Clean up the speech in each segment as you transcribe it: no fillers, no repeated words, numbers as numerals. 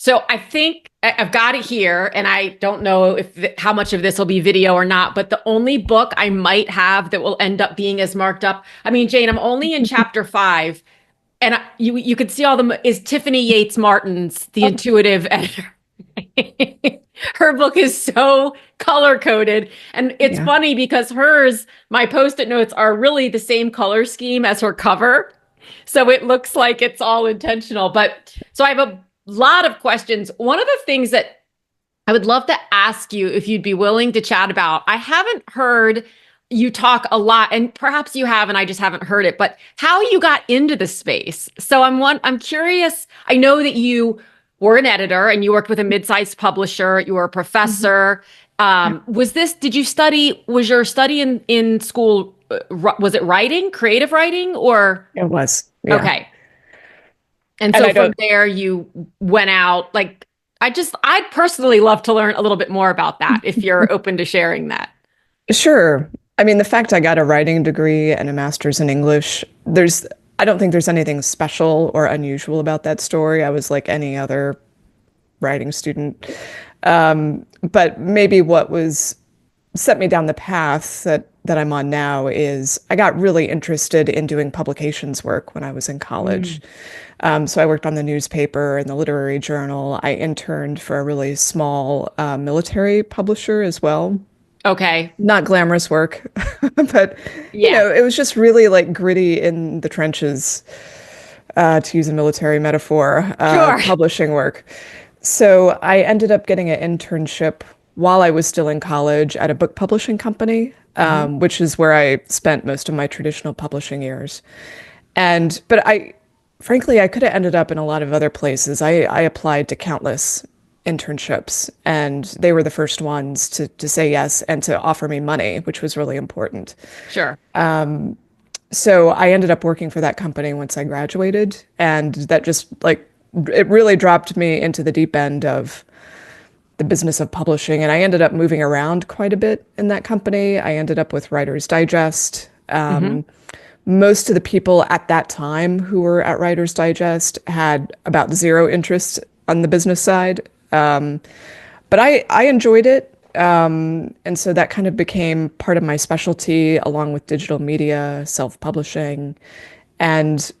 So I think I've got it here, and I don't know if how much of this will be video or not, but the only book I might have that will end up being as marked up. I mean, Jane, I'm only in chapter 5, and you could see all the is Tiffany Yates Martin's The Intuitive Editor. Her book is so color coded, and it's Yeah. funny because hers, my post-it notes are really the same color scheme as her cover. So it looks like it's all intentional. But so I have a lot of questions. One of the things that I would love to ask you if you'd be willing to chat about, I haven't heard you talk a lot, and perhaps you have, and I just haven't heard it, but how you got into the space. So I'm curious. I know that you were an editor and you worked with a mid-sized publisher, you were a Mhm. professor. Yeah. Did you study, was your study in school, was it writing, creative writing, or? It was. Yeah. Okay. And And so I from don't, there, you went out. Like, I'd personally love to learn a little bit more about that if you're open to sharing that. sure. I mean, the fact I got a writing degree and a master's in English, I don't think there's anything special or unusual about that story. I was like any other writing student. But maybe what was set me down the path that I'm on now is I got really interested in doing publications work when I was in college. Mm. So I worked on the newspaper and the literary journal. I interned for a really small military publisher as well. Okay. Not glamorous work, but Yeah. it was just really like gritty in the trenches, to use a military metaphor, Sure. publishing work. So I ended up getting an internship while I was still in college at a book publishing company, Hmm. which is where I spent most of my traditional publishing years. But frankly, I could have ended up in a lot of other places. I applied to countless internships, and they were the first ones to say yes and to offer me money, which was really important. Sure. So I ended up working for that company once I graduated, and that just like it really dropped me into the deep end of the business of publishing. And I ended up moving around quite a bit in that company. I ended up with Writer's Digest. Hmm. Most of the people at that time who were at Writer's Digest had about zero interest on the business side. But I enjoyed it. And so that kind of became part of my specialty along with digital media, self-publishing. And,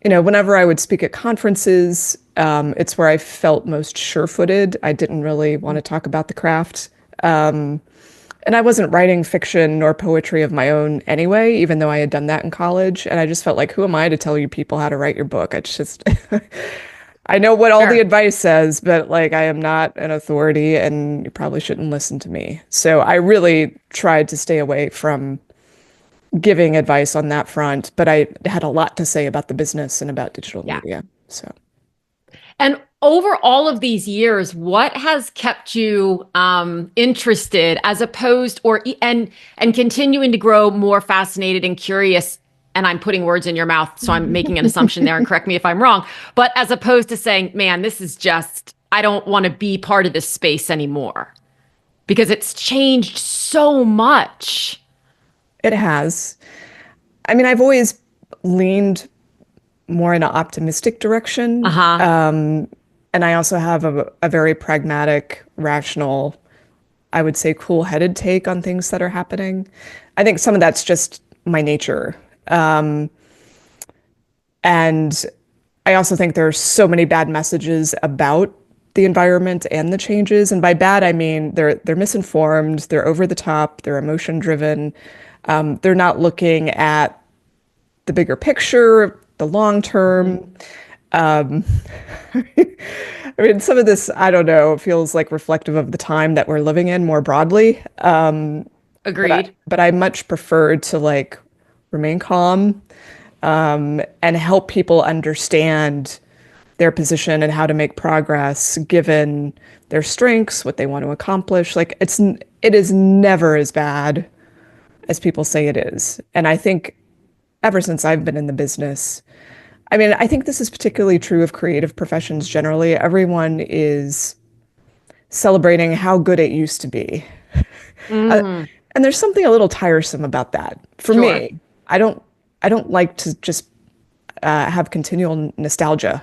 whenever I would speak at conferences, it's where I felt most sure-footed. I didn't really want to talk about the craft. And I wasn't writing fiction nor poetry of my own anyway, even though I had done that in college. And I just felt like, who am I to tell you people how to write your book? It's just, I know what all the Sure. advice says, but like I am not an authority and you probably shouldn't listen to me. So I really tried to stay away from giving advice on that front, but I had a lot to say about the business and about digital Yeah. media. So And over all of these years, what has kept you interested as opposed and continuing to grow more fascinated and curious? And I'm putting words in your mouth, so I'm making an assumption there and correct me if I'm wrong. But as opposed to saying, man, this is just, I don't want to be part of this space anymore because it's changed so much. it has. I mean, I've always leaned more in an optimistic direction. Uh-huh. And I also have a very pragmatic, rational, I would say cool-headed take on things that are happening. I think some of that's just my nature. And I also think there are so many bad messages about the environment and the changes. And by bad, I mean they're misinformed, they're over the top, they're emotion driven. They're not looking at the bigger picture, the long term. Um, I mean, some of this, I don't know, feels like reflective of the time that we're living in more broadly. Agreed. But I much prefer to like remain calm, and help people understand their position and how to make progress given their strengths, what they want to accomplish. Like it is never as bad as people say it is. And I think ever since I've been in the business, I mean, I think this is particularly true of creative professions generally. Everyone is celebrating how good it used to be. Uh, Mm, and there's something a little tiresome about that. For sure. me, I don't like to just have continual nostalgia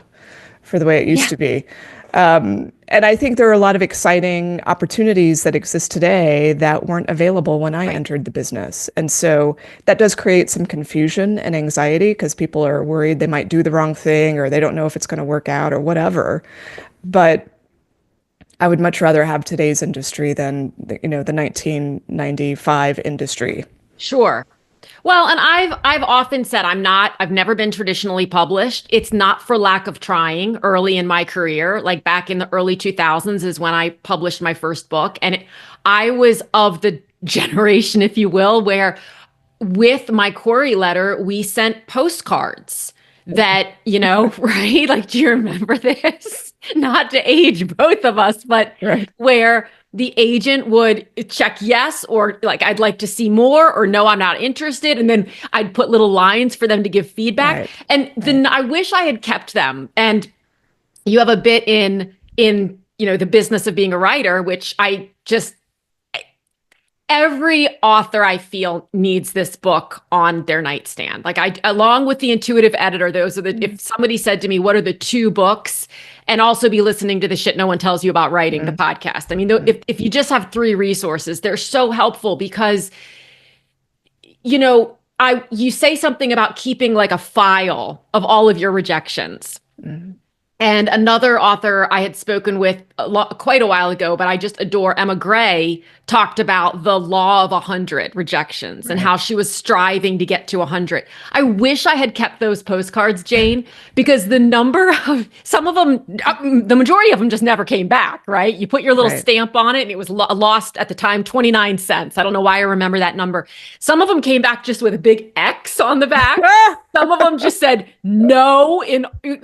for the way it used Yeah. to be. And I think there are a lot of exciting opportunities that exist today that weren't available when I Right. entered the business. And so that does create some confusion and anxiety because people are worried they might do the wrong thing or they don't know if it's going to work out or whatever. But I would much rather have today's industry than the 1995 industry. Sure. Well, and I've often said I've never been traditionally published. It's not for lack of trying early in my career. Like back in the early 2000s is when I published my first book. And I was of the generation, if you will, where with my query letter, we sent postcards that, right? Like, do you remember this? Not to age both of us, but Right. where the agent would check yes, or like, I'd like to see more, or no, I'm not interested. And then I'd put little lines for them to give feedback. Right. And Right. then I wish I had kept them. And you have a bit in the business of being a writer, which I just every author I feel needs this book on their nightstand. Like along with the intuitive editor, those are if somebody said to me, what are the two books? And also be listening to the shit no one tells you about writing, the podcast. I mean, if you just have three resources, they're so helpful because, you say something about keeping like a file of all of your rejections. And another author I had spoken with quite a while ago, but I just adore, Emma Gray, talked about the law of 100 rejections and how she was striving to get to 100. I wish I had kept those postcards, Jane, because some of them, the majority of them just never came back, right? You put your little Right. stamp on it and it was lost at the time, 29 cents. I don't know why I remember that number. Some of them came back just with a big X on the back. Some of them just said no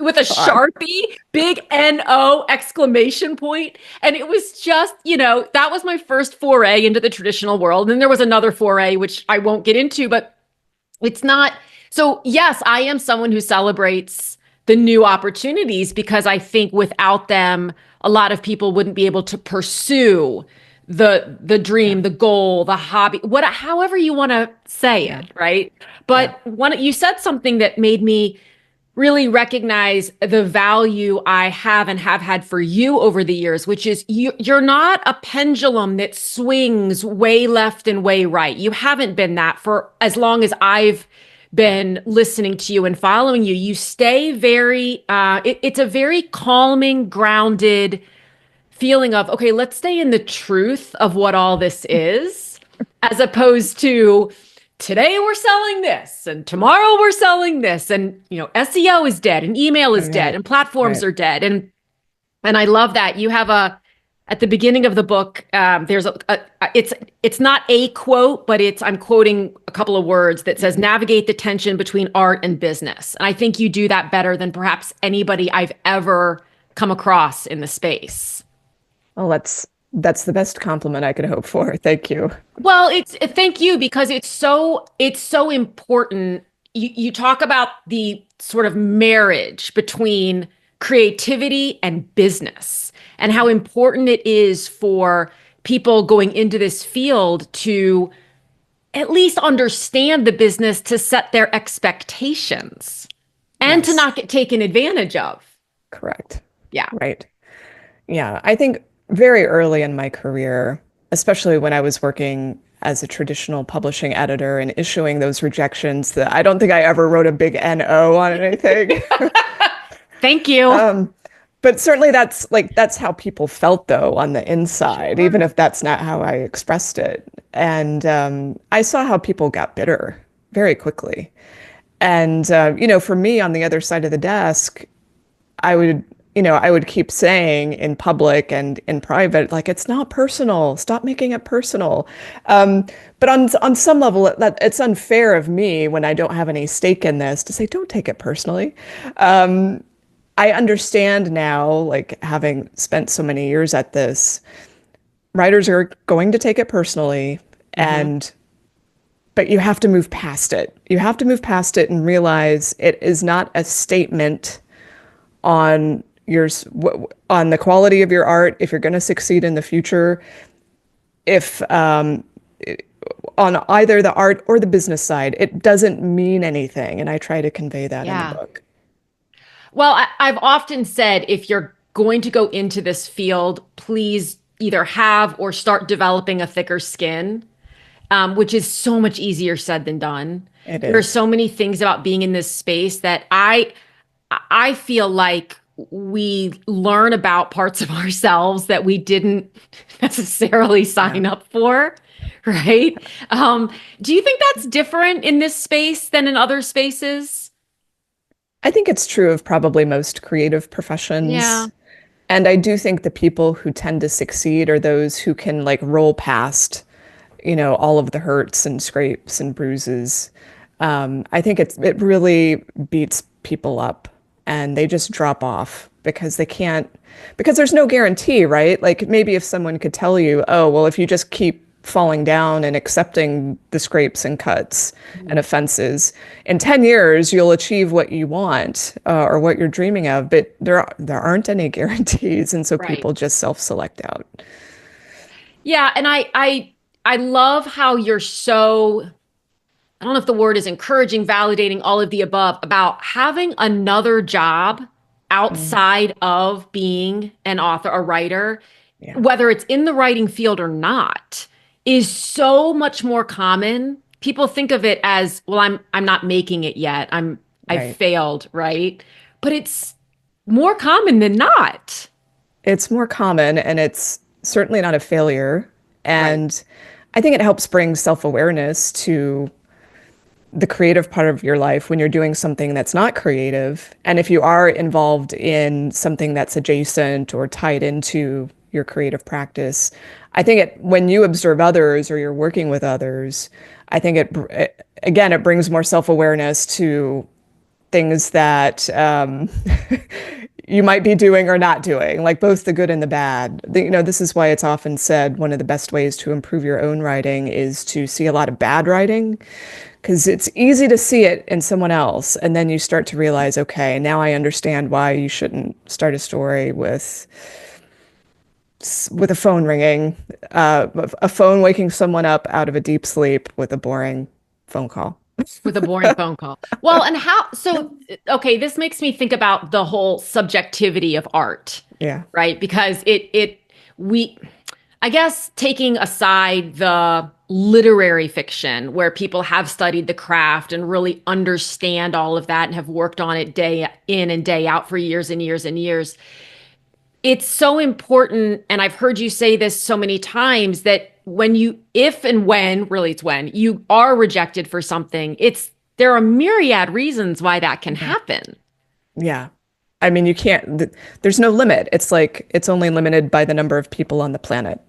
with a Sharpie, big NO exclamation point. And it was just, that was my first foray into the traditional world. And then there was another foray, which I won't get into, but it's not. So yes, I am someone who celebrates the new opportunities because I think without them, a lot of people wouldn't be able to pursue the dream, the goal, the hobby, however you want to say it, right? But you said something that made me really recognize the value I have and have had for you over the years, which is you're not a pendulum that swings way left and way right. You haven't been that for as long as I've been listening to you and following you. You stay it's a very calming, grounded feeling of, okay, let's stay in the truth of what all this is, as opposed to today we're selling this and tomorrow we're selling this. And, SEO is dead and email is dead and platforms are dead. And I love that you have at the beginning of the book, there's it's not a quote, but I'm quoting a couple of words that says, navigate the tension between art and business. And I think you do that better than perhaps anybody I've ever come across in the space. Well, that's the best compliment I could hope for. Thank you. Well, thank you because it's so important. You talk about the sort of marriage between creativity and business and how important it is for people going into this field to at least understand the business, to set their expectations and to Yes. not get taken advantage of. Correct. Yeah. Right. Yeah. I think very early in my career, especially when I was working as a traditional publishing editor and issuing those rejections, that I don't think I ever wrote a big NO on anything. Thank you. But certainly that's how people felt though on the inside, even if that's not how I expressed it. And I saw how people got bitter very quickly. And for me on the other side of the desk, I would keep saying in public and in private, like, it's not personal. Stop making it personal. But on some level, that it's unfair of me when I don't have any stake in this to say, don't take it personally. I understand now, like having spent so many years at this, writers are going to take it personally, but you have to move past it. You have to move past it and realize it is not a statement on the quality of your art, if you're going to succeed in the future, if on either the art or the business side, it doesn't mean anything. And I try to convey that in the book. Well, I've often said if you're going to go into this field, please either have or start developing a thicker skin, which is so much easier said than done. It There are is. so many things about being in this space that I feel like we learn about parts of ourselves that we didn't necessarily Yeah. sign up for, right? Do you think that's different in this space than in other spaces? I think it's true of probably most creative Yeah, professions. And I do think the people who tend to succeed are those who can like roll past, all of the hurts and scrapes and bruises. I think it really beats people up and they just drop off because they can't, because there's no guarantee, right? Like maybe if someone could tell you, oh, well, if you just keep falling down and accepting the scrapes and cuts and offenses, in 10 years, you'll achieve what you want or what you're dreaming of. But there aren't any guarantees. And so right. people just self-select out. Yeah, and I love how you're so, I don't know if the word is encouraging, validating, all of the above about having another job Mm, outside of being an author, a writer, yeah, whether it's in the writing field or not, is so much more common. People think of it as, well, I'm not making it yet. I've right. failed, right? But it's more common than not. It's more common and it's certainly not a failure. Right. And I think it helps bring self-awareness to the creative part of your life when you're doing something that's not creative. And if you are involved in something that's adjacent or tied into your creative practice, I think when you observe others or you're working with others, I think again, it brings more self-awareness to things that you might be doing or not doing, like both the good and the bad. This is why it's often said one of the best ways to improve your own writing is to see a lot of bad writing, because it's easy to see it in someone else. And then you start to realize, okay, now I understand why you shouldn't start a story with a phone ringing, a phone waking someone up out of a deep sleep with a boring phone call. With a boring phone call. Well, and okay, this makes me think about the whole subjectivity of art, Yeah. right? Because we, I guess, taking aside the literary fiction where people have studied the craft and really understand all of that and have worked on it day in and day out for years and years and years, it's so important, and I've heard you say this so many times, that if and when, really it's when you are rejected for something, there are myriad reasons why that can Yeah. happen. Yeah. I mean, you can't, there's no limit. It's like, it's only limited by the number of people on the planet.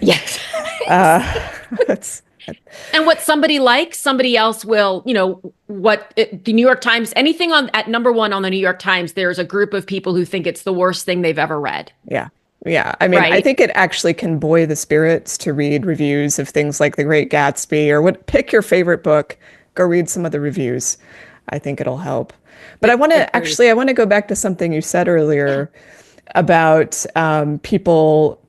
Yes. Uh, it's, And what somebody likes, somebody else will, the New York Times, anything on at number one on the New York Times, there's a group of people who think it's the worst thing they've ever read, yeah. Yeah. I mean, I right? think it actually can buoy the spirits to read reviews of things like The Great Gatsby or pick your favorite book, go read some of the reviews. I think it'll help. But Agreed. I want to go back to something you said Yeah. earlier about people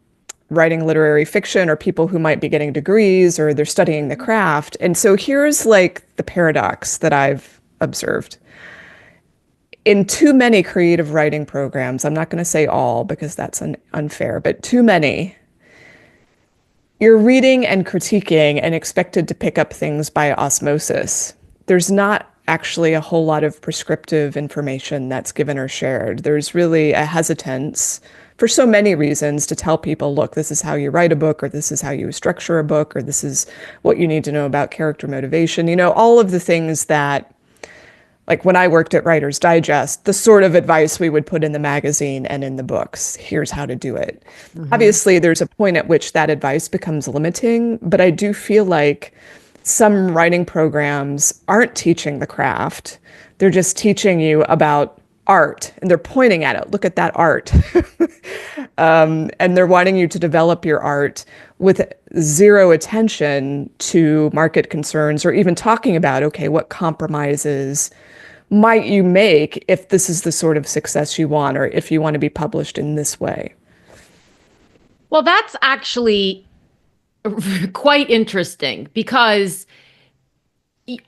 writing literary fiction or people who might be getting degrees or they're studying the craft. And so here's like the paradox that I've observed. In too many creative writing programs, I'm not going to say all because that's unfair, but too many, you're reading and critiquing and expected to pick up things by osmosis. There's not actually a whole lot of prescriptive information that's given or shared. There's really a hesitance for so many reasons to tell people, look, this is how you write a book, or this is how you structure a book, or this is what you need to know about character motivation. All of the things that, like when I worked at Writer's Digest, the sort of advice we would put in the magazine and in the books. Here's how to do it. Hmm. Obviously, there's a point at which that advice becomes limiting, but I do feel like some writing programs aren't teaching the craft. They're just teaching you about art and they're pointing at it. Look at that art. And they're wanting you to develop your art with zero attention to market concerns or even talking about, okay, what compromises might you make if this is the sort of success you want or if you want to be published in this way? Well, that's actually quite interesting because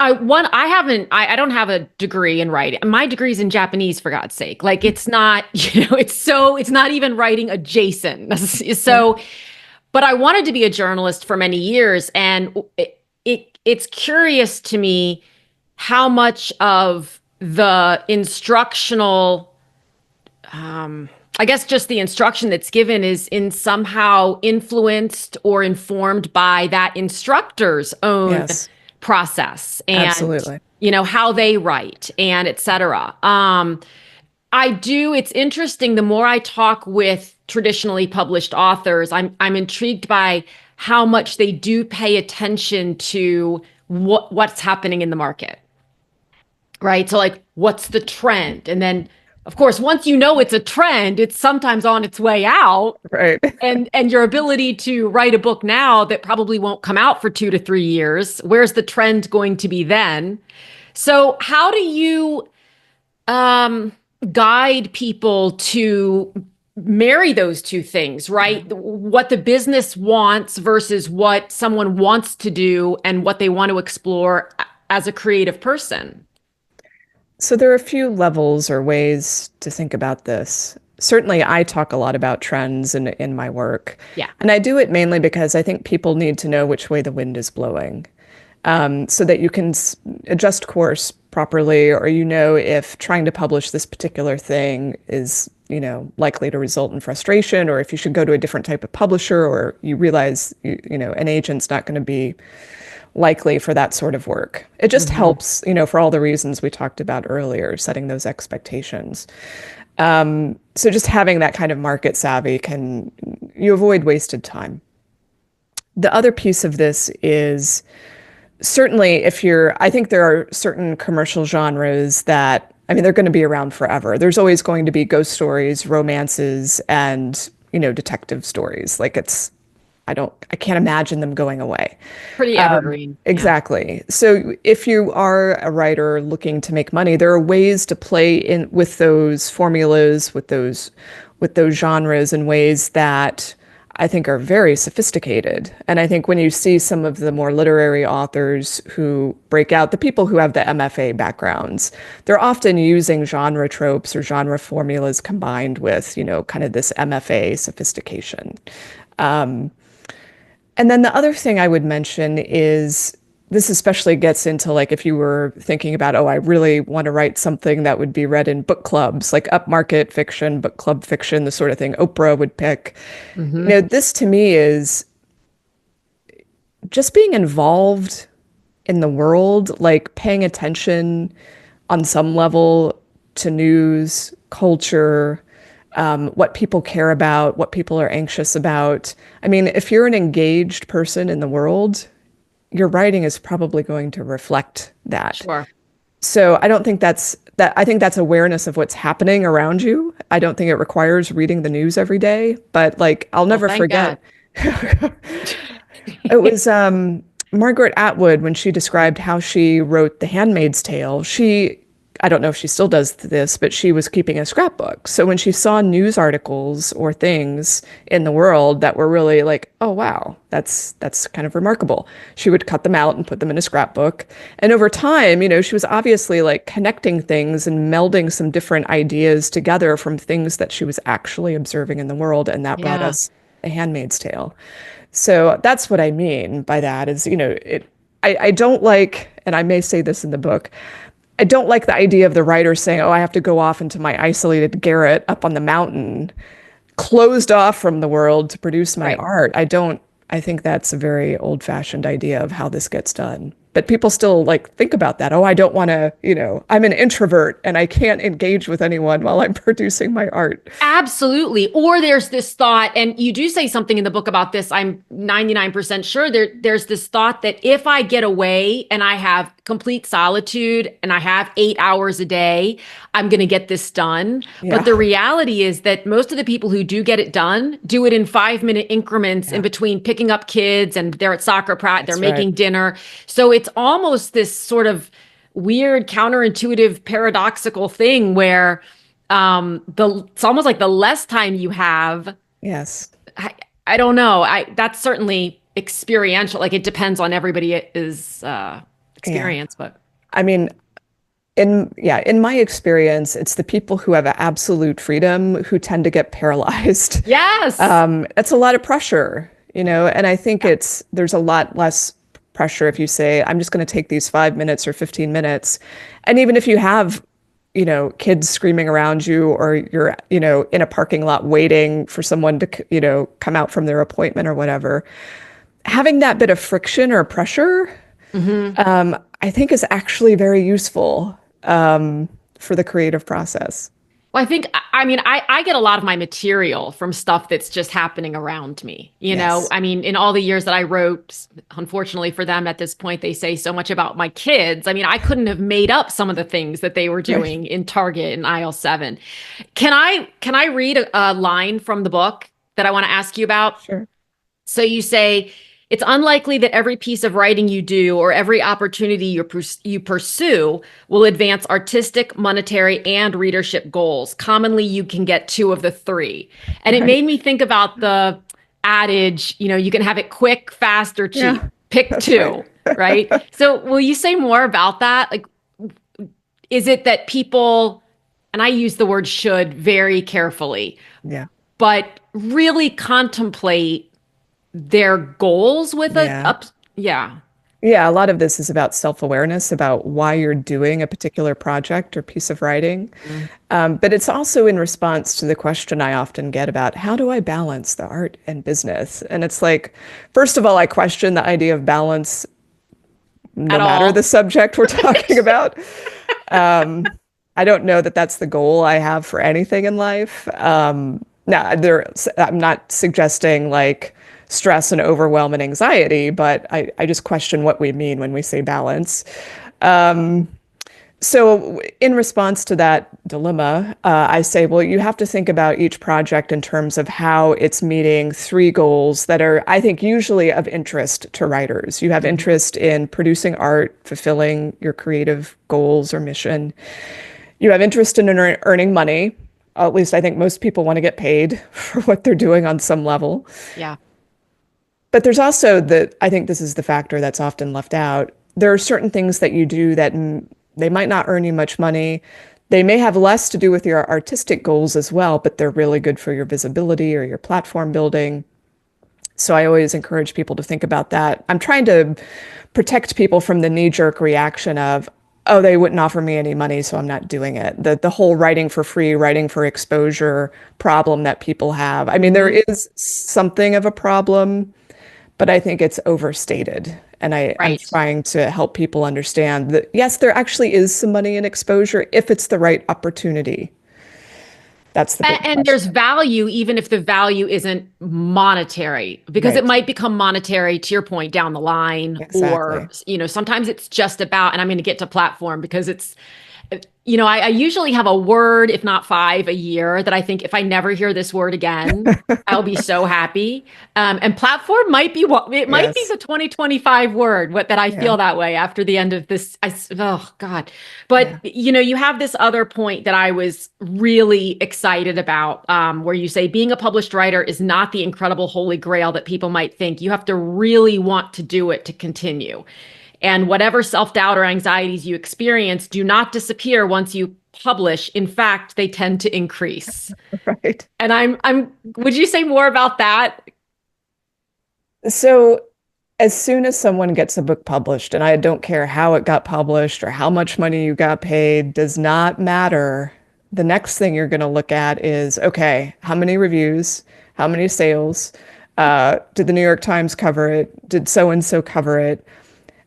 I don't have a degree in writing. My degree's in Japanese, for God's sake. Like it's not, it's not even writing adjacent. Yeah. So, but I wanted to be a journalist for many years, and it's curious to me how much of the instructional, I guess just the instruction that's given is in somehow influenced or informed by that instructor's own Yes, process and absolutely. how they write and et cetera. It's interesting, the more I talk with traditionally published authors, I'm intrigued by how much they do pay attention to what's happening in the market, right? So like what's the trend? And then of course, once you know it's a trend, it's sometimes on its way out. Right. And your ability to write a book now that probably won't come out for 2 to 3 years, where's the trend going to be then? So how do you um, guide people to marry those two things, right? What the business wants versus what someone wants to do and what they want to explore as a creative person. So there are a few levels or ways to think about this. Certainly, I talk a lot about trends in my work. Yeah. And I do it mainly because I think people need to know which way the wind is blowing, so that you can adjust course properly, or if trying to publish this particular thing is, likely to result in frustration, or if you should go to a different type of publisher, or you realize, an agent's not going to be likely for that sort of work. It just Hmm. helps, for all the reasons we talked about earlier, setting those expectations. So just having that kind of market savvy you avoid wasted time. The other piece of this is certainly I think there are certain commercial genres that, I mean, they're going to be around forever. There's always going to be ghost stories, romances, and, detective stories. Like I can't imagine them going away. Pretty evergreen. Yeah. Exactly. So if you are a writer looking to make money, there are ways to play in with those formulas, with those genres in ways that I think are very sophisticated. And I think when you see some of the more literary authors who break out, the people who have the MFA backgrounds, they're often using genre tropes or genre formulas combined with, kind of this MFA sophistication. And then the other thing I would mention is this especially gets into like if you were thinking about, oh, I really want to write something that would be read in book clubs, like upmarket fiction, book club fiction, the sort of thing Oprah would pick. Hmm. This to me is just being involved in the world, like paying attention on some level to news, culture, what people care about, what people are anxious about. I mean, if you're an engaged person in the world, your writing is probably going to reflect that. Sure. So I don't think that's that. I think that's awareness of what's happening around you. I don't think it requires reading the news every day, but like I'll Well, never thank forget. God. It was Margaret Atwood when she described how she wrote The Handmaid's Tale. I don't know if she still does this, but she was keeping a scrapbook. So when she saw news articles or things in the world that were really like, oh wow, that's kind of remarkable, she would cut them out and put them in a scrapbook. And over time, she was obviously like connecting things and melding some different ideas together from things that she was actually observing in the world, and that brought Yeah. us A Handmaid's Tale. So that's what I mean by that is, I don't like, and I may say this in the book, I don't like the idea of the writer saying, oh, I have to go off into my isolated garret up on the mountain, closed off from the world to produce my Right. art. I think that's a very old-fashioned idea of how this gets done. But people still like think about that. Oh, I don't want to, I'm an introvert and I can't engage with anyone while I'm producing my art. Absolutely. Or there's this thought, and you do say something in the book about this. I'm 99% sure there's this thought that if I get away and I have complete solitude and I have 8 hours a day, I'm going to get this done. But Yeah. the reality is that most of the people who do get it done do it in 5 minute increments in Yeah, between picking up kids and they're at soccer practice, they're that's right. making dinner. So it's almost this sort of weird, counterintuitive, paradoxical thing where it's almost like the less time you have, Yes. I, I don't know. That's certainly experiential. Like it depends on everybody is Yeah. experience, but I mean, in my experience, it's the people who have absolute freedom who tend to get paralyzed. yes. It's a lot of pressure, and I think Yeah. there's a lot less pressure if you say, I'm just going to take these 5 minutes or 15 minutes. And even if you have, kids screaming around you, or you're, in a parking lot waiting for someone to, come out from their appointment or whatever, having that bit of friction or pressure, hmm I think is actually very useful for the creative process. Well, I think, I mean, I get a lot of my material from stuff that's just happening around me. Yes. I mean, in all the years that I wrote, unfortunately for them at this point, they say so much about my kids. I mean, I couldn't have made up some of the things that they were Right. doing in Target and aisle 7. Can I read a line from the book that I want to ask you about? Sure. So you say, it's unlikely that every piece of writing you do or every opportunity you pursue will advance artistic, monetary, and readership goals. Commonly, you can get two of the three. And it Right. made me think about the adage, you can have it quick, fast, or cheap. Yeah, Pick that's right. two, right? So will you say more about that? Like, is it that people, and I use the word should very carefully, Yeah. but really contemplate their goals with a Yeah. up yeah. Yeah, a lot of this is about self-awareness, about why you're doing a particular project or piece of writing. Mm. But it's also in response to the question I often get about how do I balance the art and business? And it's like, first of all, I question the idea of balance no At matter the all. subject we're talking Right. about. I don't know that that's the goal I have for anything in life. Now, I'm not suggesting like stress and overwhelm and anxiety, but I just question what we mean when we say balance. So, in response to that dilemma, I say, well, you have to think about each project in terms of how it's meeting three goals that are, I think, usually of interest to writers. You have Mhm. interest in producing art, fulfilling your creative goals or mission. You have interest in earning money. At least I think most people want to get paid for what they're doing on some level. Yeah. But there's also I think this is the factor that's often left out. There are certain things that you do that they might not earn you much money. They may have less to do with your artistic goals as well, but they're really good for your visibility or your platform building. So I always encourage people to think about that. I'm trying to protect people from the knee-jerk reaction of, oh, they wouldn't offer me any money, so I'm not doing it. The whole writing for free, writing for exposure problem that people have. I mean, there hmm is something of a problem, but I think it's overstated. And I'm Right. trying to help people understand that, yes, there actually is some money in exposure if it's the right opportunity. That's the big And there's question. value, even if the value isn't monetary, because it Right. might become monetary to your point down the line, or, Exactly. sometimes it's just about, and I'm going to get to platform because I usually have a word, if not five, a year that I think if I never hear this word again, I'll be so happy. And platform might be it might be Yes. the 2025 word, what that I Yeah. feel that way after the end of this. Oh God. But Yeah. you have this other point that I was really excited about, where you say being a published writer is not the incredible holy grail that people might think. You have to really want to do it to continue. And whatever self doubt or anxieties you experience do not disappear once you publish. In fact, they tend to increase. Right. And would you say more about that? So as soon as someone gets a book published, and I don't care how it got published or how much money you got paid, does not matter. The next thing you're going to look at is, okay, how many reviews, how many sales, did the New York Times cover it? Did so and so cover it?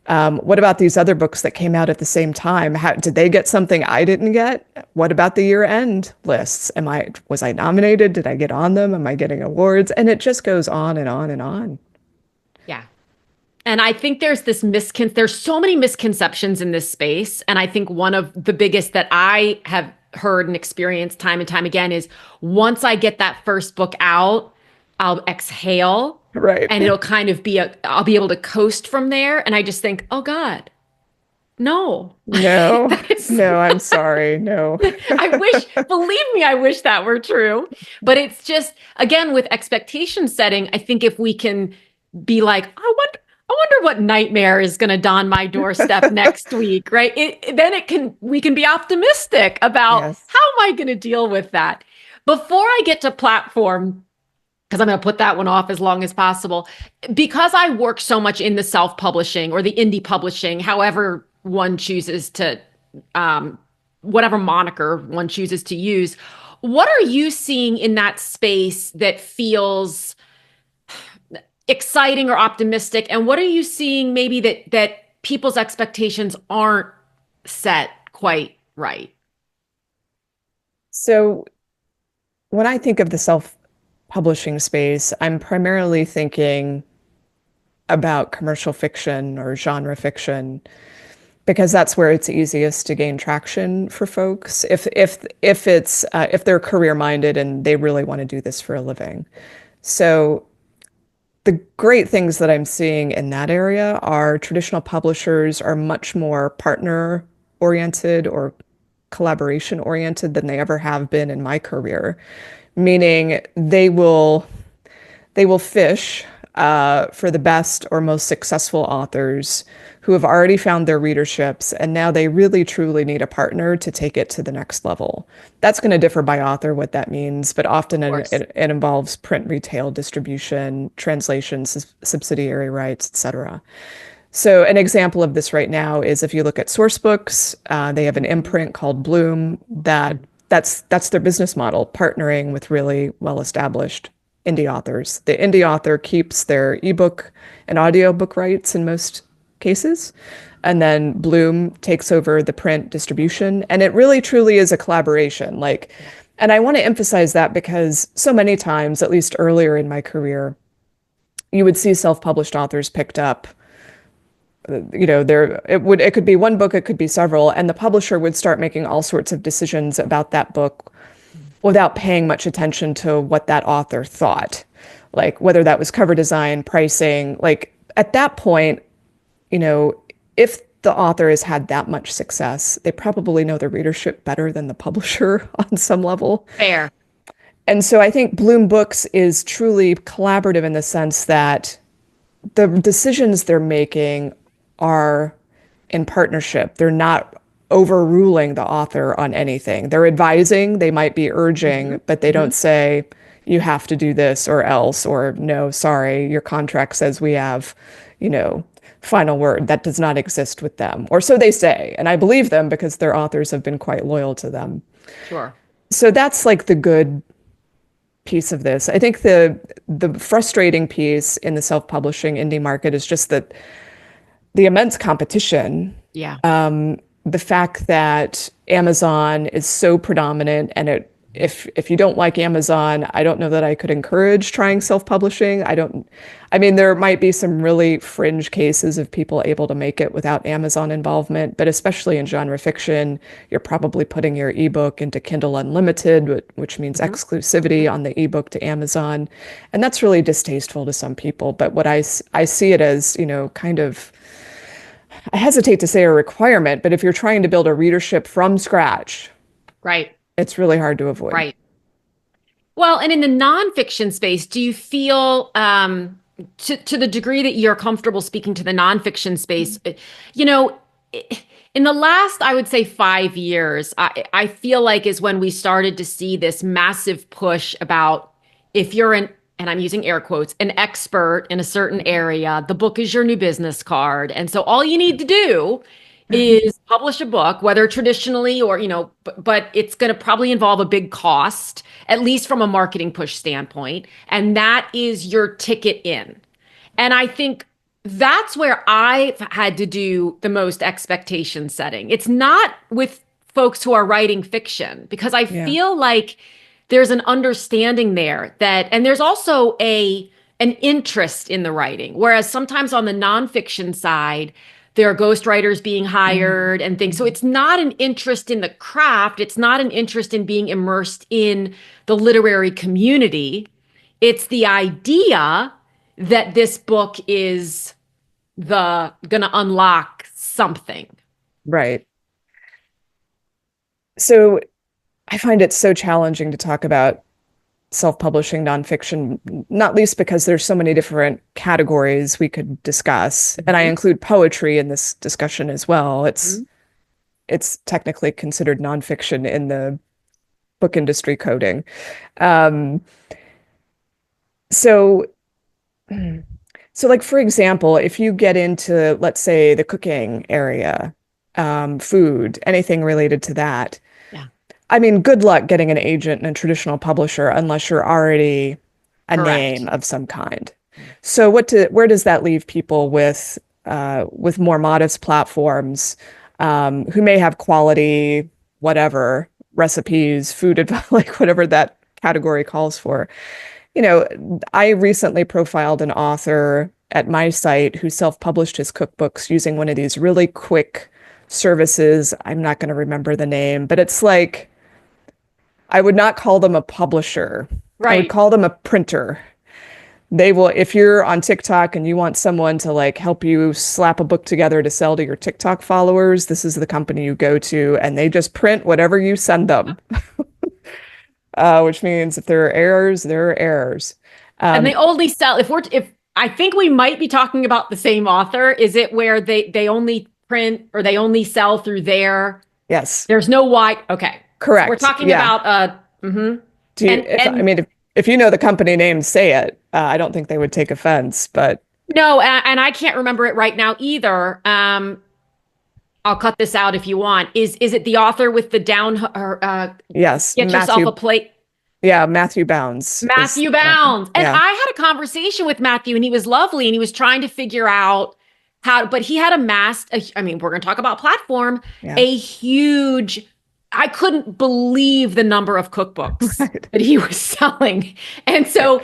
What about these other books that came out at the same time? Did they get something I didn't get? What about the year-end lists? Was I nominated? Did I get on them? Am I getting awards? And it just goes on and on and on. Yeah. And I think there's so many misconceptions in this space. And I think one of the biggest that I have heard and experienced time and time again is once I get that first book out, I'll exhale Right. and it'll kind of I'll be able to coast from there. And I just think, oh God, no. No, That's no, I'm sorry. No. believe me, I wish that were true. But it's just, again, with expectation setting, I think if we can be like, I wonder what nightmare is going to dawn my doorstep next week, right? Then we can be optimistic about Yes. how am I going to deal with that. Before I get to platform, because I'm going to put that one off as long as possible, because I work so much in the self-publishing or the indie publishing, however one chooses to, um, whatever moniker one chooses to use. What are you seeing in that space that feels exciting or optimistic, and what are you seeing maybe that people's expectations aren't set quite right? So when I think of the self-publishing space, I'm primarily thinking about commercial fiction or genre fiction because that's where it's easiest to gain traction for folks if they're career minded and they really want to do this for a living. So the great things that I'm seeing in that area are traditional publishers are much more partner oriented or collaboration oriented than they ever have been in my career, meaning they will fish for the best or most successful authors who have already found their readerships, and now they really truly need a partner to take it to the next level. That's going to differ by author what that means, but often Of course. it involves print, retail, distribution, translations, subsidiary rights, etc. So an example of this right now is if you look at Sourcebooks, they have an imprint called Bloom that's their business model, partnering with really well-established indie authors. The indie author keeps their ebook and audiobook rights in most cases, and then Bloom takes over the print distribution, and it really truly is a collaboration. Like, and I want to emphasize that because so many times, at least earlier in my career, you would see self-published authors picked up, there it could be one book, it could be several, and the publisher would start making all sorts of decisions about that book without paying much attention to what that author thought, like whether that was cover design, pricing. Like at that point, you know, if the author has had that much success, they probably know their readership better than the publisher on some level. Fair. And so I think Bloom Books is truly collaborative in the sense that the decisions they're making are in partnership. They're not overruling the author on anything. They're advising, they might be Hmm. urging, but they Hmm. don't say, you have to do this or else, or no, sorry, your contract says we have, you know, final word. That does not exist with them. Or so they say. And I believe them because their authors have been quite loyal to them. Sure. So that's like the good piece of this. I think the frustrating piece in the self-publishing indie market is just that the immense competition, Yeah. the fact that Amazon is so predominant, and if you don't like Amazon, I don't know that I could encourage trying self-publishing. I mean, there might be some really fringe cases of people able to make it without Amazon involvement, but especially in genre fiction, you're probably putting your ebook into Kindle Unlimited, which means Hmm. exclusivity Hmm. on the ebook to Amazon. And that's really distasteful to some people. But I see it as, kind of, I hesitate to say a requirement, but if you're trying to build a readership from scratch, Right. it's really hard to avoid. Right. Well, and in the nonfiction space, do you feel, to the degree that you're comfortable speaking to the nonfiction space, you know, in the last, I would say 5 years, I feel like is when we started to see this massive push about if you're and I'm using air quotes, an expert in a certain area, the book is your new business card. And so all you need to do is publish a book, whether traditionally or, but it's going to probably involve a big cost, at least from a marketing push standpoint. And that is your ticket in. And I think that's where I've had to do the most expectation setting. It's not with folks who are writing fiction, because I Yeah, feel like there's an understanding there that, and there's also an interest in the writing. Whereas sometimes on the nonfiction side, there are ghostwriters being hired and things. So it's not an interest in the craft. It's not an interest in being immersed in the literary community. It's the idea that this book is the gonna unlock something. right. So I find it so challenging to talk about self-publishing nonfiction, not least because there's so many different categories we could discuss. And I Mhm. include poetry in this discussion as well. Mhm. It's technically considered nonfiction in the book industry coding. Um, so so like for example, if you get into, let's say, the cooking area, food, anything related to that, Yeah, I mean, good luck getting an agent and a traditional publisher unless you're already a name correct. of some kind. So where does that leave people with more modest platforms who may have quality, whatever, recipes, food advice, like whatever that category calls for? You know, I recently profiled an author at my site who self-published his cookbooks using one of these really quick services. I'm not going to remember the name, but it's like I would not call them a publisher. I would Right. call them a printer. They will, if you're on TikTok and you want someone to like help you slap a book together to sell to your TikTok followers, this is the company you go to, and they just print whatever you send them, which means if there are errors, there are errors. And they Um, only sell if I think we might be talking about the same author. Is it where they only print or they only sell through yes, there's no wide okay. So we're correct. talking Yeah. about Do you, if I and mean, if you know the company name, say it. I don't think they would take offense, but no, and I can't remember it right now either. I'll cut this out if you want. Is it the author with the down or yes, get yourself a plate? Yeah, Matthew Bounds is Matthew the author. Bounds. And Yeah. I had a conversation with Matthew and he was lovely and he was trying to figure out how, but he had amassed, I mean, we're going to talk about platform, Yeah. a huge, I couldn't believe the number of cookbooks Right. that he was selling. And Yeah. so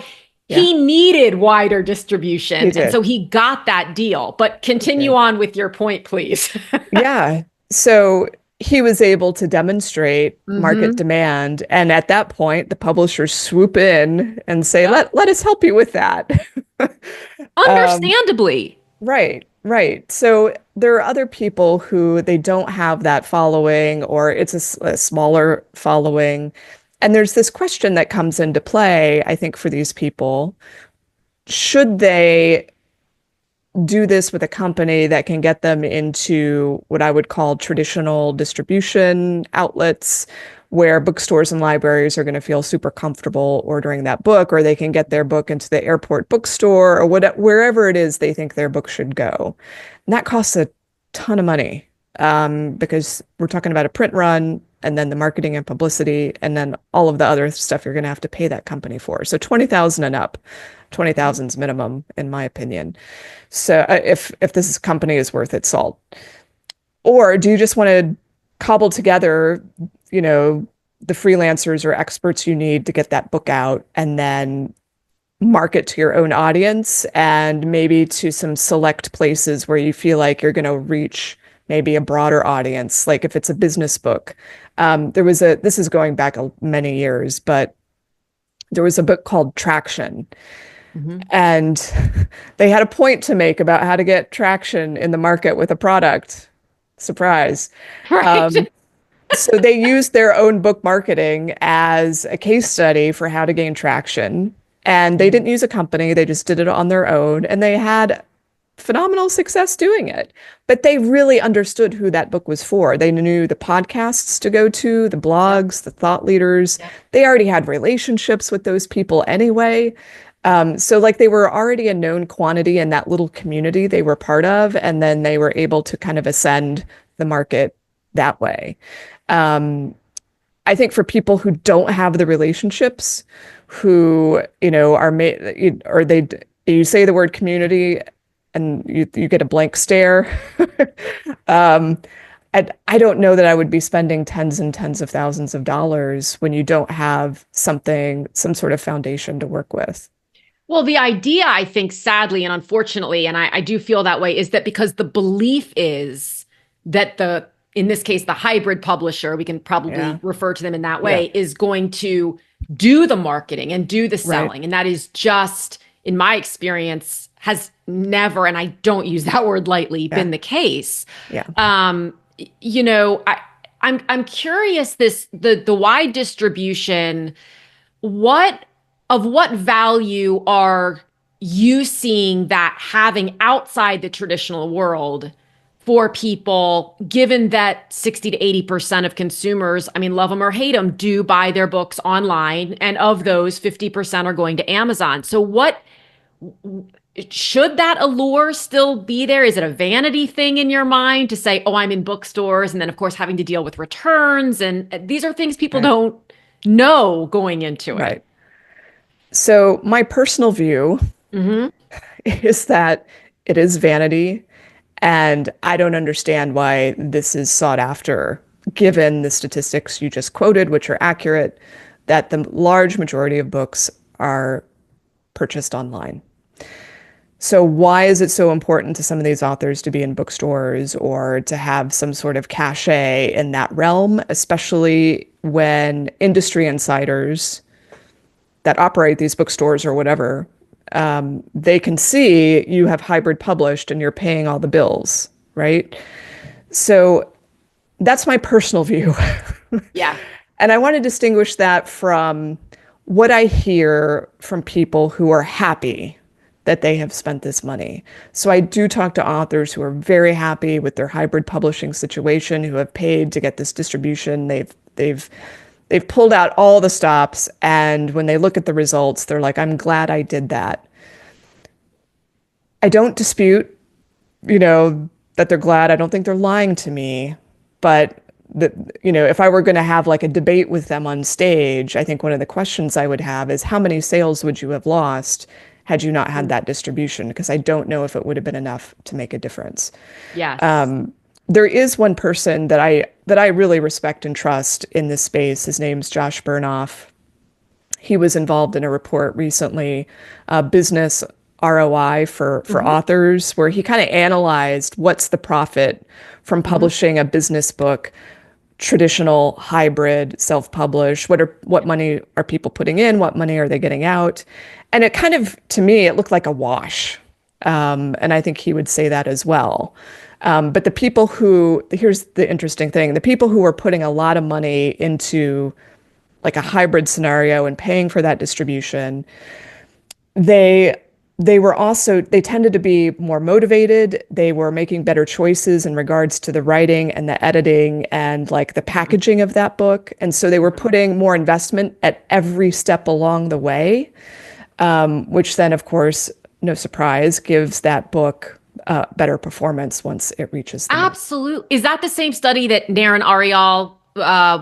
Yeah. he needed wider He distribution. And did. so he got that deal. But He continue did. on with your point, please. Yeah. So he was able to demonstrate market Mm-hmm. demand. And at that point, the publishers swoop in and say, Yep. let us help you with that. Um, Understandably. right, right. So there are other people who they don't have that following, or it's a smaller following. And there's this question that comes into play, I think, for these people. Should they do this with a company that can get them into what I would call traditional distribution outlets, where bookstores and libraries are going to feel super comfortable ordering that book, or they can get their book into the airport bookstore or wherever it is they think their book should go. And that costs a ton of money because we're talking about a print run and then the marketing and publicity and then all of the other stuff you're going to have to pay that company for. So 20,000 and up, 20,000 is minimum, in my opinion. So if this company is worth its salt, or do you just want to cobble together, you know, the freelancers or experts you need to get that book out and then market to your own audience and maybe to some select places where you feel like you're going to reach maybe a broader audience, like if it's a business book. This is going back many years, but there was a book called Traction, Mm-hmm. and they had a point to make about how to get traction in the market with a product. Surprise. Right. Um, so they used their own book marketing as a case study for how to gain traction. And they didn't use a company, they just did it on their own. And they had phenomenal success doing it. But they really understood who that book was for. They knew the podcasts to go to, the Yep. blogs, the thought leaders. Yep. They already had relationships with those people anyway. So like they were already a known quantity in that little community they were part of, and then they were able to kind of ascend the market that way. Um, I think for people who don't have the relationships, who, you know, are made, or you say the word community and you get a blank stare. um, I don't know that I would be spending tens and tens of thousands of dollars when you don't have some sort of foundation to work with. Well, the idea, I think, sadly and unfortunately, and I do feel that way, is that because the belief is that in this case, the hybrid publisher, we can Yeah. probably refer to them in that Yeah. way, is going to do the marketing and do the Right. selling. And that is just, in my experience, has never, and I don't use that word lightly, Yeah. been the case. Yeah. You know, I'm curious the wide distribution, what of what value are you seeing that having outside the traditional world for people, given that 60 to 80% of consumers, I mean, love them or hate them, do buy their books online. And of those, 50% are going to Amazon. So what should that allure still be there? Is it a vanity thing in your mind to say, oh, I'm in bookstores? And then, of course, having to deal with returns. And these are things people Right. don't know going into it. Right. So my personal view Hmm. is that it is vanity, and I don't understand why this is sought after, given the statistics you just quoted, which are accurate, that the large majority of books are purchased online. So why is it so important to some of these authors to be in bookstores or to have some sort of cachet in that realm, especially when industry insiders that operate these bookstores or whatever, they can see you have hybrid published and you're paying all the bills, right? So that's my personal view. Yeah. And I want to distinguish that from what I hear from people who are happy that they have spent this money. So I do talk to authors who are very happy with their hybrid publishing situation, who have paid to get this distribution. They've pulled out all the stops, and when they look at the results, they're like, I'm glad I did that. I don't dispute, that they're glad. I don't think they're lying to me, but if I were going to have like a debate with them on stage, I think one of the questions I would have is how many sales would you have lost had you not had that distribution? Because I don't know if it would have been enough to make a difference. Yes. There is one person that I really respect and trust in this space. His name's Josh Bernoff. He was involved in a report recently, business ROI for Hmm. authors, where he kind of analyzed what's the profit from Hmm. publishing a business book, traditional, hybrid, self-publish. What money are people putting in? What money are they getting out? And it kind of, to me, it looked like a wash. And I think he would say that as well. But here's the interesting thing, the people who are putting a lot of money into like a hybrid scenario and paying for that distribution, they they tended to be more motivated. They were making better choices in regards to the writing and the editing and like the packaging of that book. And so they were putting more investment at every step along the way, which then, of course, no surprise, gives that book better performance once it reaches the market. Absolutely. Is that the same study that Naren Ariel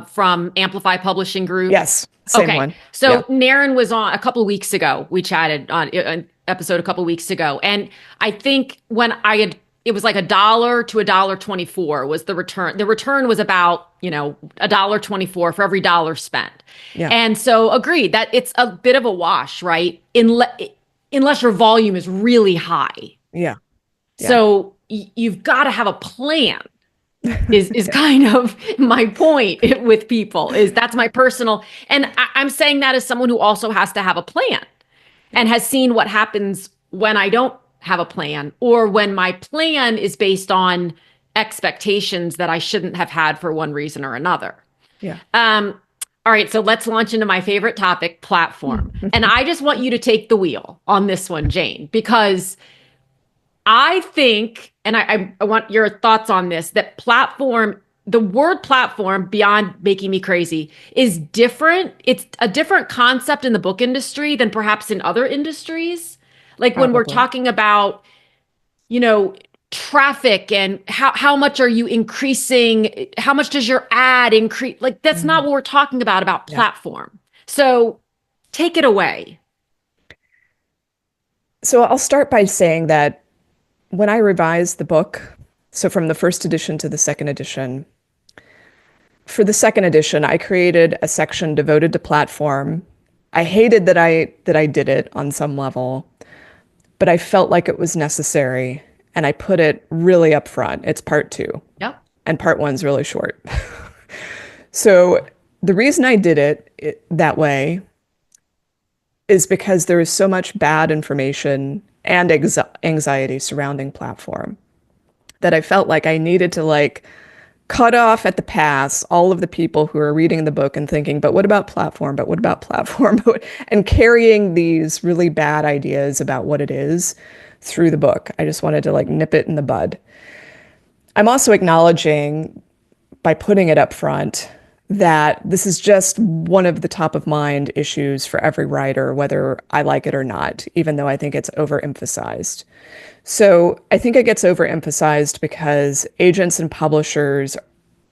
from Amplify Publishing Group? Yes, same Okay. one. So Yeah. Naren was on a couple of weeks ago. We chatted on an episode a couple of weeks ago. And I think it was like $1 to $1.24 was the return. The return was about, $1.24 for every dollar spent. Yeah. And so agreed that it's a bit of a wash, right? Unless your volume is really high. Yeah. Yeah. So you've got to have a plan is kind of my point with people is that's my personal, and I'm saying that as someone who also has to have a plan and has seen what happens when I don't have a plan or when my plan is based on expectations that I shouldn't have had for one reason or another. Yeah. All right, so let's launch into my favorite topic, platform. And I just want you to take the wheel on this one, Jane, because I think, and I want your thoughts on this, that the word platform, beyond making me crazy, is different. It's a different concept in the book industry than perhaps in other industries. Like when we're Probably. talking about, you know, traffic and how much are you increasing? How much does your ad increase? Like that's not Mhm. what we're talking about Yeah. platform. So take it away. So I'll start by saying that when I revised the book, so from the first edition to the second edition, for the second edition, I created a section devoted to platform. I hated that I did it on some level, but I felt like it was necessary, and I put it really up front. It's part two, Yep. and part one's really short. So the reason I did it that way is because there is so much bad information and anxiety surrounding platform that I felt like I needed to like cut off at the pass all of the people who are reading the book and thinking, but what about platform? But what about platform? And carrying these really bad ideas about what it is through the book. I just wanted to like nip it in the bud. I'm also acknowledging by putting it up front that this is just one of the top of mind issues for every writer, whether I like it or not, even though I think it's overemphasized. So I think it gets overemphasized because agents and publishers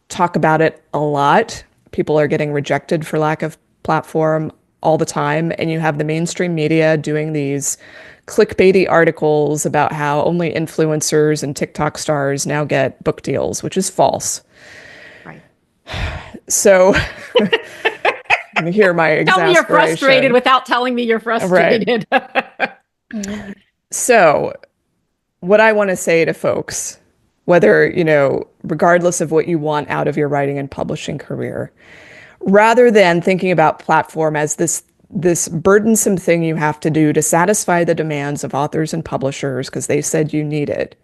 talk about it a lot. People are getting rejected for lack of platform all the time. And you have the mainstream media doing these clickbaity articles about how only influencers and TikTok stars now get book deals, which is false. Right. So hear my exasperation. Tell me you're frustrated without telling me you're frustrated. Right. So what I want to say to folks, whether, regardless of what you want out of your writing and publishing career, rather than thinking about platform as this burdensome thing you have to do to satisfy the demands of authors and publishers because they said you need it,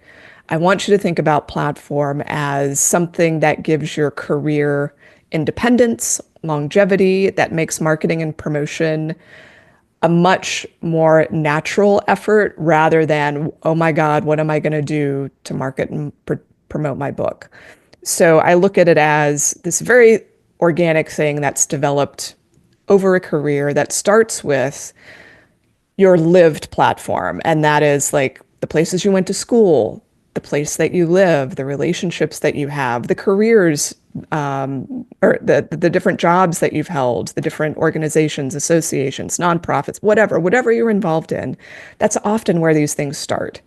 I want you to think about platform as something that gives your career independence, longevity, that makes marketing and promotion a much more natural effort rather than, oh my God, what am I going to do to market and promote my book? So I look at it as this very organic thing that's developed over a career that starts with your lived platform. And that is like the places you went to school, the place that you live, the relationships that you have, the careers, or the different jobs that you've held, the different organizations, associations, nonprofits, whatever you're involved in. That's often where these things start.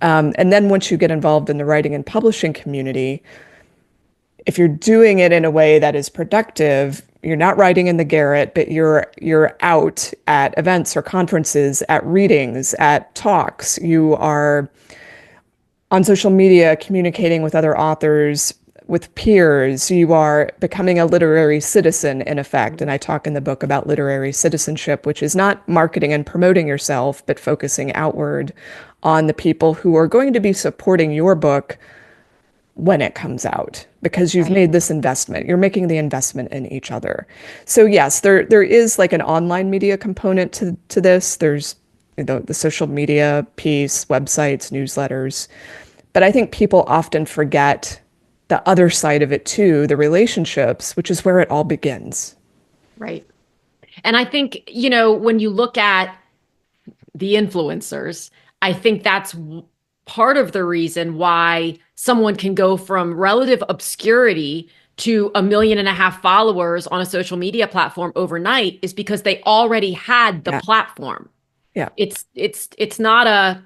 And then once you get involved in the writing and publishing community, if you're doing it in a way that is productive, you're not writing in the garret, but you're out at events or conferences, at readings, at talks. You are on social media communicating with other authors, with peers. You are becoming a literary citizen, in effect. And I talk in the book about literary citizenship, which is not marketing and promoting yourself, but focusing outward on the people who are going to be supporting your book when it comes out, because you've made this investment. You're making the investment in each other. So yes, there is like an online media component to this. There's the social media piece, websites, newsletters. But I think people often forget the other side of it too, the relationships, which is where it all begins. Right. And I think, when you look at the influencers, I think that's part of the reason why someone can go from relative obscurity to 1.5 million followers on a social media platform overnight is because they already had the platform. Yeah. It's not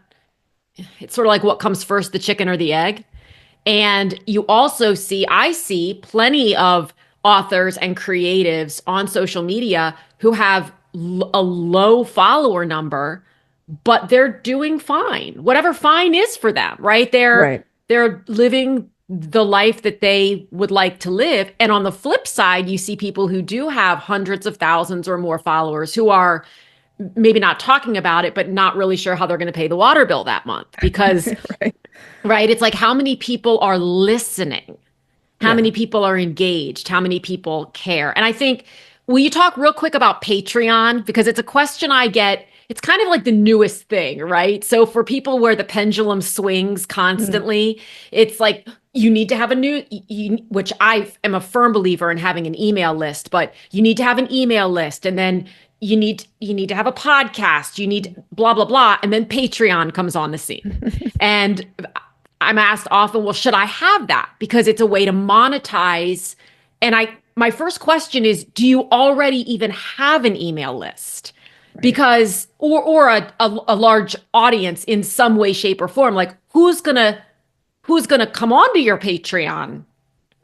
it's sort of like what comes first, the chicken or the egg. And you also I see plenty of authors and creatives on social media who have a low follower number, but they're doing fine, whatever fine is for them, right? They're living the life that they would like to live. And on the flip side, you see people who do have hundreds of thousands or more followers who are maybe not talking about it, but not really sure how they're going to pay the water bill that month because, right? It's like, how many people are listening? How many people are engaged? How many people care? And I think, will you talk real quick about Patreon? Because it's a question I get. It's kind of like the newest thing, right? So for people where the pendulum swings constantly, it's like you need to have which I am a firm believer in having an email list, but you need to have an email list, and then you need to have a podcast, you need blah, blah, blah. And then Patreon comes on the scene. And I'm asked often, well, should I have that? Because it's a way to monetize. And my first question is, do you already even have an email list? Right. Because, or a large audience in some way, shape, or form, like who's gonna come onto your Patreon?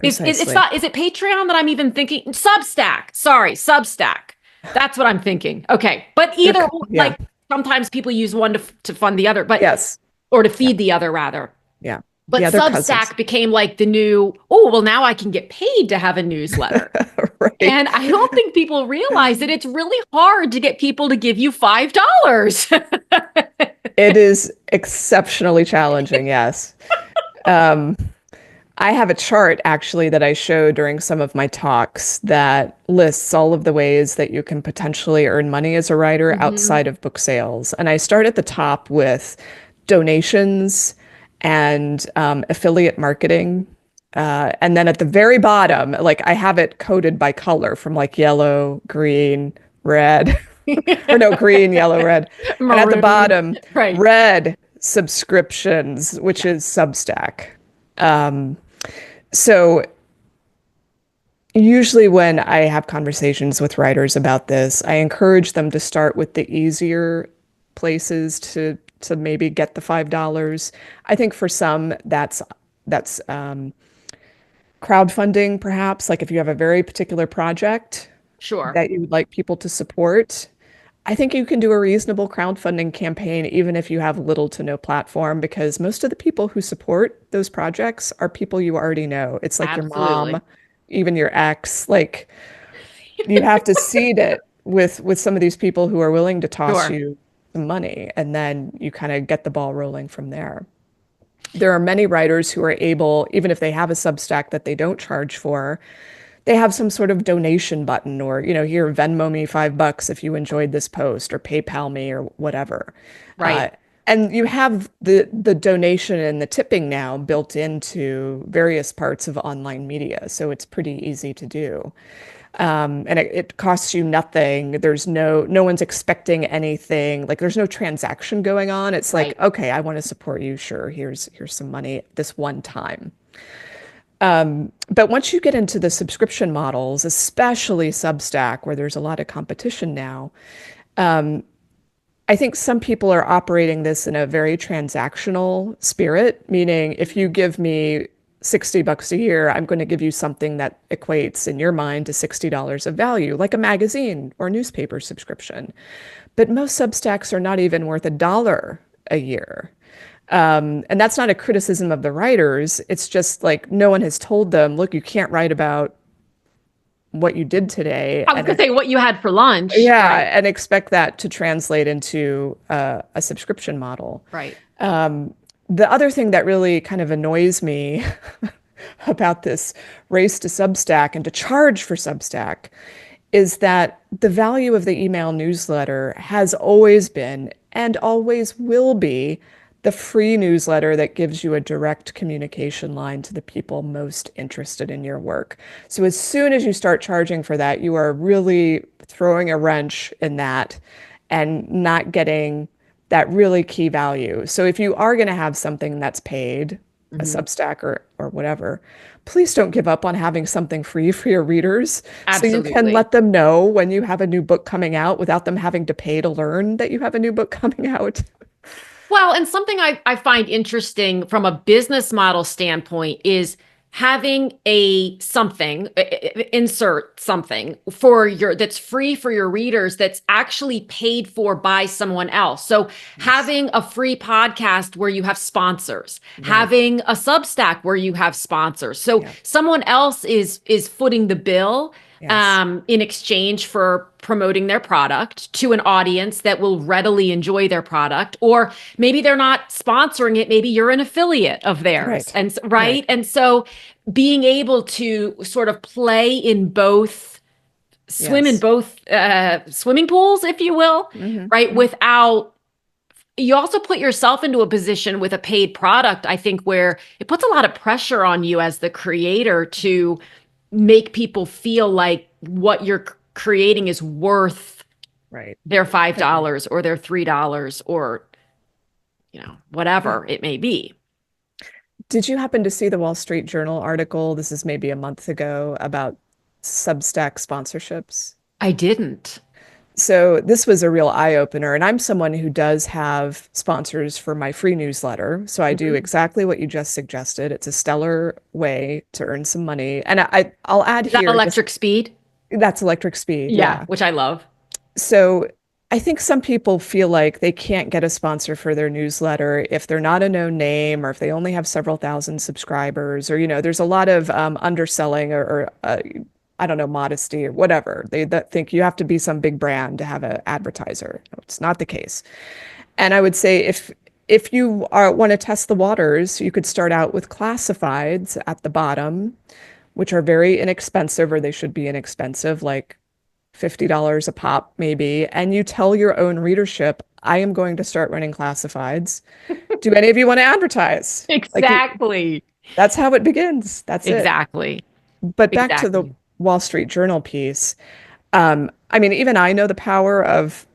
Is it Patreon that I'm even thinking? Substack. Sorry, Substack. That's what I'm thinking. Okay. But like sometimes people use one to fund the other, but or to feed the other rather. Yeah. But Substack became like the new, now I can get paid to have a newsletter. Right. And I don't think people realize that it's really hard to get people to give you $5. It is exceptionally challenging. Yes. I have a chart actually that I show during some of my talks that lists all of the ways that you can potentially earn money as a writer Hmm. outside of book sales. And I start at the top with donations and affiliate marketing. And then at the very bottom, like I have it coded by color from like yellow, green, red, or no, green, yellow, red. And at the Maroon. bottom, Right. red subscriptions, which Yeah. is Substack. So usually when I have conversations with writers about this, I encourage them to start with the easier places to maybe get the $5. I think for some that's crowdfunding perhaps, like if you have a very particular project Sure. that you would like people to support. I think you can do a reasonable crowdfunding campaign even if you have little to no platform because most of the people who support those projects are people you already know. It's like your mom, Absolutely. even your ex. Like you have to seed it with some of these people who are willing to toss Sure. you some money and then you kind of get the ball rolling from there. There are many writers who are able, even if they have a Substack that they don't charge for, they have some sort of donation button or, here, Venmo me $5 if you enjoyed this post or PayPal me or whatever. Uh, Right. and you have the donation and the tipping now built into various parts of online media, so it's pretty easy to do. And it costs you nothing. There's no one's expecting anything. Like there's no transaction going on. It's like, Right. okay, I want to support you. Sure, here's some money this one time. But once you get into the subscription models, especially Substack, where there's a lot of competition now, I think some people are operating this in a very transactional spirit, meaning if you give me $60 a year, I'm going to give you something that equates in your mind to $60 of value, like a magazine or newspaper subscription. But most Substacks are not even worth $1 a year. And that's not a criticism of the writers. It's just like no one has told them, look, you can't write about what you did today I was gonna say what you had for lunch. Right. and expect that to translate into a subscription model. Right. The other thing that really kind of annoys me about this race to Substack and to charge for Substack is that the value of the email newsletter has always been and always will be the free newsletter that gives you a direct communication line to the people most interested in your work. So as soon as you start charging for that, you are really throwing a wrench in that and not getting that really key value. So if you are going to have something that's paid, a Hmm. Substack or whatever, please don't give up on having something free for your readers so you can Absolutely. let them know when you have a new book coming out without them having to pay to learn that you have a new book coming out. Well, and something I find interesting from a business model standpoint is having a something, insert something for your that's free for your readers that's actually paid for by someone else. So Yes. having a free podcast where you have sponsors, Right. having a Substack where you have sponsors. So Yeah. someone else is footing the bill Yes. in exchange for promoting their product to an audience that will readily enjoy their product. Or maybe they're not sponsoring it, maybe you're an affiliate of theirs. Right. And Right. right. And so being able to sort of play in both, swim in Yes. both swimming pools, if you will, right? Hmm. Without you also put yourself into a position with a paid product, I think, where it puts a lot of pressure on you as the creator to make people feel like what you're creating is worth Right. their I agree. $5 or their $3 or, Yeah. whatever it may be. Did you happen to see the Wall Street Journal article? This is maybe a month ago about Substack sponsorships. I didn't. So this was a real eye opener, and I'm someone who does have sponsors for my free newsletter. So I do Mhm. exactly what you just suggested. It's a stellar way to earn some money. And I'll add Is that here just electric speed? that's Electric Speed, Yeah, yeah. which I love. So I think some people feel like they can't get a sponsor for their newsletter if they're not a known name or if they only have several thousand subscribers or, there's a lot of underselling or I don't know, modesty or whatever. They that think you have to be some big brand to have an advertiser. No, it's not the case. And I would say if you want to test the waters, you could start out with classifieds at the bottom, which are very inexpensive, or they should be inexpensive, like $50 a pop, maybe. And you tell your own readership, I am going to start running classifieds. Do any of you want to advertise? Like Exactly. that's how it begins. That's it. Exactly. But back to the Exactly. Wall Street Journal piece. I mean, even I know the power of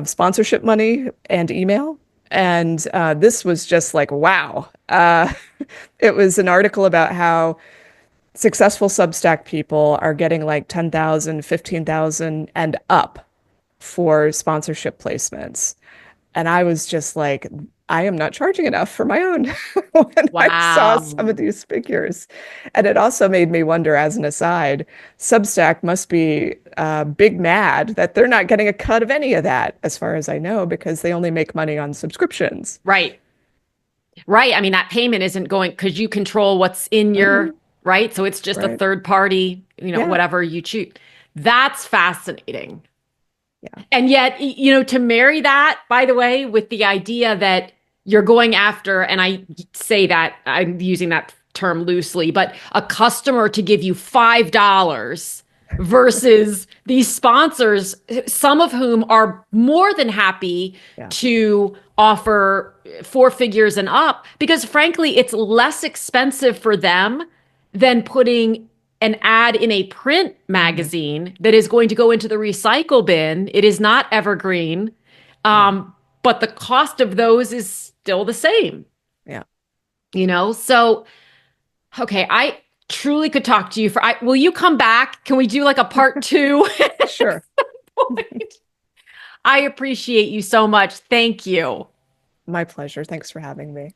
sponsorship money and email. And this was just like, wow. It was an article about how successful Substack people are getting like 10,000, 15,000, and up for sponsorship placements. And I was just like, I am not charging enough for my own when I saw some of Wow. these figures. And it also made me wonder, as an aside, Substack must be big mad that they're not getting a cut of any of that, as far as I know, because they only make money on subscriptions. Right. Right. I mean, that payment isn't going because you control what's in your, Hmm. right? So it's just a Right. third party, Yeah. whatever you choose. That's fascinating. Yeah. And yet, to marry that, by the way, with the idea that you're going after, and I say that I'm using that term loosely, but a customer to give you $5 versus these sponsors, some of whom are more than happy Yeah. to offer four figures and up, because frankly, it's less expensive for them than putting an ad in a print Hmm. magazine that is going to go into the recycle bin. It is not evergreen, Yeah. but the cost of those is still the same, Yeah. So, okay, I truly could talk to you will you come back? Can we do like a part two? Sure. I appreciate you so much. Thank you. My pleasure. Thanks for having me.